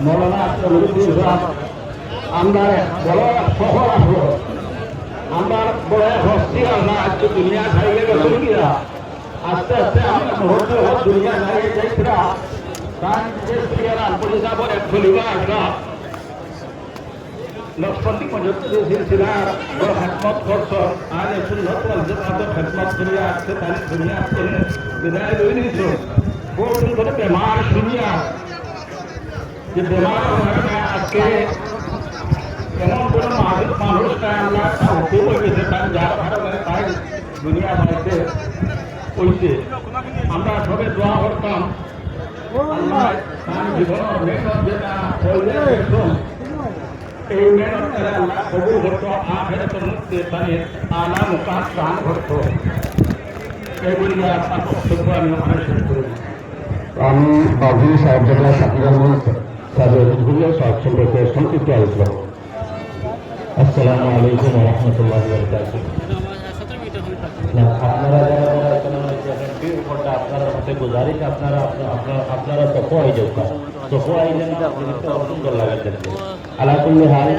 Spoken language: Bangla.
মৌলানা আশরাফুল ইসলাম আমরা বড় শহর আসলো আমরা বড় হস্তি না আজকে দুনিয়া খাইলে গেছিল কিনা আস্তে আস্তে আমরা মুহূর্তে দুনিয়া খাইয়ে যাইছিলা তার যে প্রিয়ার আলপরিসাবর এক খলিফা আসলা লক্ষ্মণী মজুদ্দিন সিলসিলার বড় খেদমত করছ আলে সুন্নাত ওয়াল জামাতের খেদমত করিয়া আসছে তার দুনিয়া থেকে বিদায় লই নিছ বহুদিন ধরে বেমার শুনিয়া যে বেমার আজকে এমন কোনো মানুষটা আল্লাহ হুকুম হয়ে গেছে তার যার কারণে তাই দুনিয়া বাড়িতে হইছে আমরা সবে দোয়া করতাম আল্লাহ তার জীবনের মেহনত যেটা হইলে এই মেহনতের আল্লাহ কবুল করতো আখেরাতের মধ্যে তার আলা মুকাম দান করতো এগুলি আপনার বক্তব্য আমি ওখানে শেষ করি আমি বাবু সাহেবজাদা শাকির আহমদ সাহেবুল্লাহ সাহেব সম্পর্কে সংক্ষিপ্ত আলোচনা। আসসালামু আলাইকুম ওয়া রাহমাতুল্লাহি ওয়া বারাকাতুহু। আপনারা যারা যারা এখানে ঘন্টা আপনারা সাথে গুজারিশ আপনারা সফো হয়ে যাও সফো আইলেন সুন্দর লাগে আলা কুল্লি হাল